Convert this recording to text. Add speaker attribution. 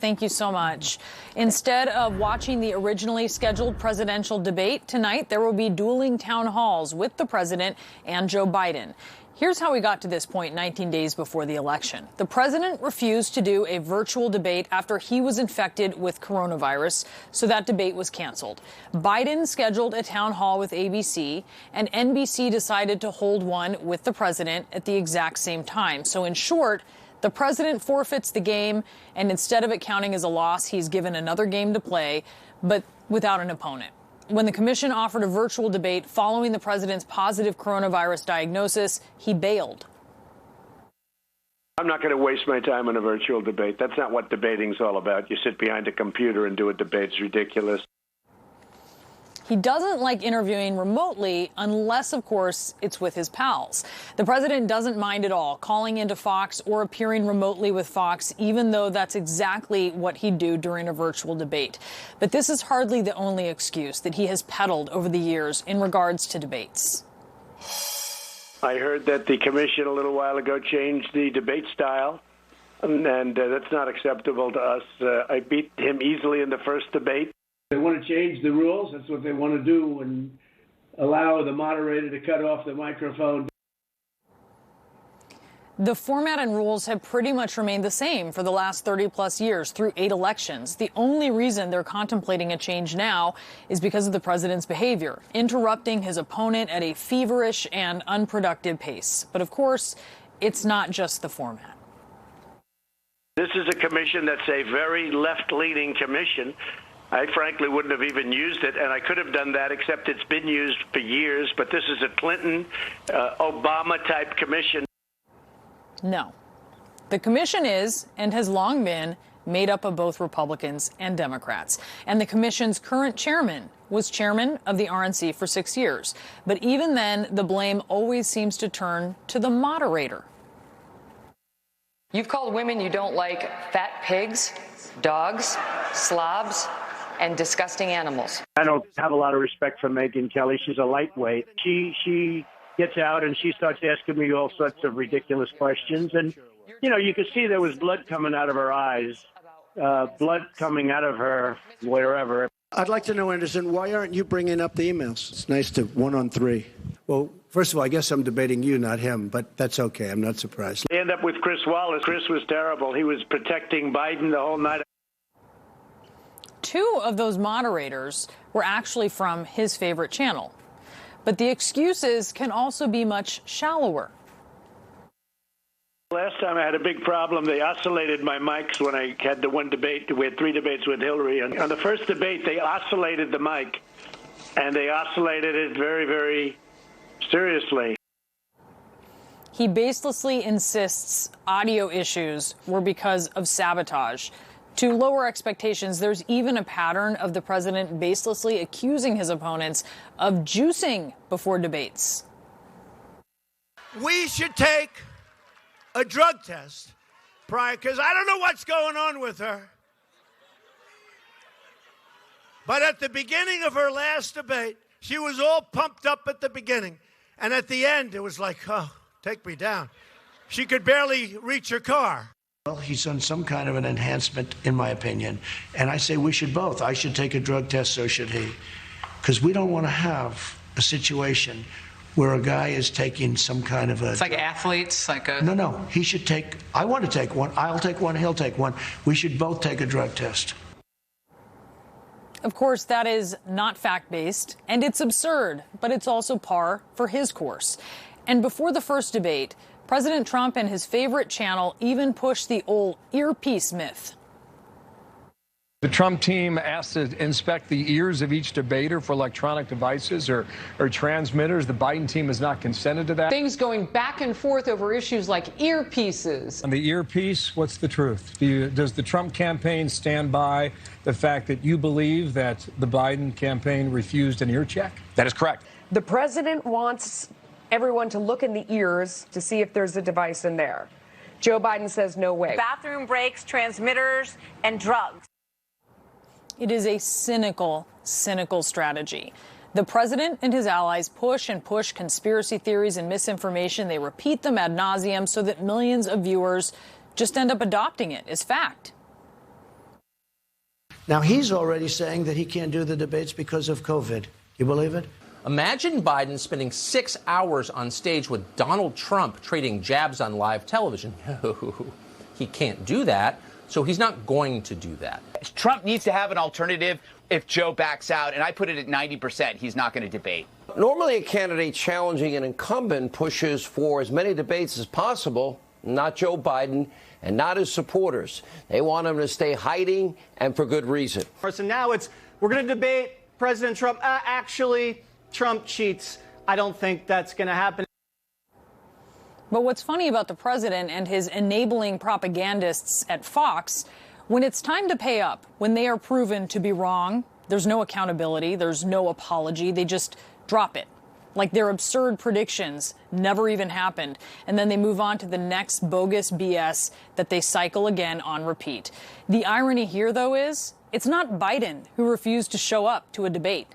Speaker 1: Thank you so much. Instead of watching the originally scheduled presidential debate tonight, there will be dueling town halls with the president and Joe Biden. Here's how we got to this point 19 days before the election. The president refused to do a virtual debate after he was infected with coronavirus, so that debate was canceled. Biden scheduled a town hall with ABC, and NBC decided to hold one with the president at the exact same time. So in short, the president forfeits the game, and instead of it counting as a loss, he's given another game to play, but without an opponent. When the commission offered a virtual debate following the president's positive coronavirus diagnosis, he bailed.
Speaker 2: I'm not going to waste my time on a virtual debate. That's not what debating's all about. You sit behind a computer and do a debate. It's ridiculous.
Speaker 1: He doesn't like interviewing remotely unless, of course, it's with his pals. The president doesn't mind at all calling into Fox or appearing remotely with Fox, even though that's exactly what he'd do during a virtual debate. But this is hardly the only excuse that he has peddled over the years in regards to debates.
Speaker 2: I heard that the commission a little while ago changed the debate style, and that's not acceptable to us. I beat him easily in the first debate.
Speaker 3: They want to change the rules. That's what they want to do, and allow the moderator to cut off the microphone.
Speaker 1: The format and rules have pretty much remained the same for the last 30-plus years through 8 elections. The only reason they're contemplating a change now is because of the president's behavior, interrupting his opponent at a feverish and unproductive pace. But of course, it's not just the format.
Speaker 2: This is a commission that's a very left-leaning commission. I frankly wouldn't have even used it, and I could have done that, except it's been used for years. But this is a Clinton, Obama-type commission.
Speaker 1: No. The commission is, and has long been, made up of both Republicans and Democrats. And the commission's current chairman was chairman of the RNC for 6 years. But even then, the blame always seems to turn to the moderator.
Speaker 4: You've called women you don't like fat pigs, dogs, slobs, and disgusting animals.
Speaker 2: I don't have a lot of respect for Megyn Kelly. She's a lightweight. She gets out and she starts asking me all sorts of ridiculous questions. And, you know, you could see there was blood coming out of her eyes, blood coming out of her wherever.
Speaker 5: I'd like to know, Anderson, why aren't you bringing up the emails? It's nice to 1-on-3. Well, first of all, I guess I'm debating you, not him, but that's okay. I'm not surprised.
Speaker 2: They end up with Chris Wallace. Chris was terrible. He was protecting Biden the whole night.
Speaker 1: 2 of those moderators were actually from his favorite channel. But the excuses can also be much shallower.
Speaker 2: Last time I had a big problem. They oscillated my mics when I had the one debate. We had 3 debates with Hillary. And on the first debate, they oscillated the mic. And they oscillated it very, very seriously.
Speaker 1: He baselessly insists audio issues were because of sabotage. To lower expectations, there's even a pattern of the president baselessly accusing his opponents of juicing before debates.
Speaker 6: We should take a drug test prior, because I don't know what's going on with her. But at the beginning of her last debate, she was all pumped up at the beginning. And at the end, it was like, oh, take me down. She could barely reach her car.
Speaker 5: Well, he's done some kind of an enhancement, in my opinion. And I say we should both. I should take a drug test, so should he. Because we don't want to have a situation where a guy is taking some kind of a...
Speaker 7: It's like athletes, like a...
Speaker 5: No. He should take... I want to take one. I'll take one. He'll take one. We should both take a drug test.
Speaker 1: Of course, that is not fact-based, and it's absurd, but it's also par for his course. And before the first debate, President Trump and his favorite channel even pushed the old earpiece myth.
Speaker 8: The Trump team asked to inspect the ears of each debater for electronic devices or transmitters. The Biden team has not consented to that.
Speaker 9: Things going back and forth over issues like earpieces.
Speaker 8: On the earpiece, what's the truth? Does the Trump campaign stand by the fact that you believe that the Biden campaign refused an ear check?
Speaker 10: That is correct.
Speaker 9: The president wants everyone to look in the ears to see if there's a device in there. Joe Biden says no way.
Speaker 11: Bathroom breaks, transmitters, and drugs.
Speaker 1: It is a cynical strategy. The president and his allies push conspiracy theories and misinformation. They repeat them ad nauseum so that millions of viewers just end up adopting it as fact.
Speaker 5: Now, he's already saying that he can't do the debates because of COVID. You believe it?
Speaker 7: Imagine Biden spending 6 hours on stage with Donald Trump trading jabs on live television. No, he can't do that, so he's not going to do that.
Speaker 10: Trump needs to have an alternative if Joe backs out, and I put it at 90%. He's not going to debate.
Speaker 12: Normally, a candidate challenging an incumbent pushes for as many debates as possible, not Joe Biden and not his supporters. They want him to stay hiding, and for good reason.
Speaker 13: So now it's, we're going to debate President Trump. Actually, Trump cheats. I don't think that's going to happen.
Speaker 1: But what's funny about the president and his enabling propagandists at Fox, when it's time to pay up, when they are proven to be wrong, there's no accountability, there's no apology, they just drop it. Like their absurd predictions never even happened. And then they move on to the next bogus BS that they cycle again on repeat. The irony here, though, is it's not Biden who refused to show up to a debate.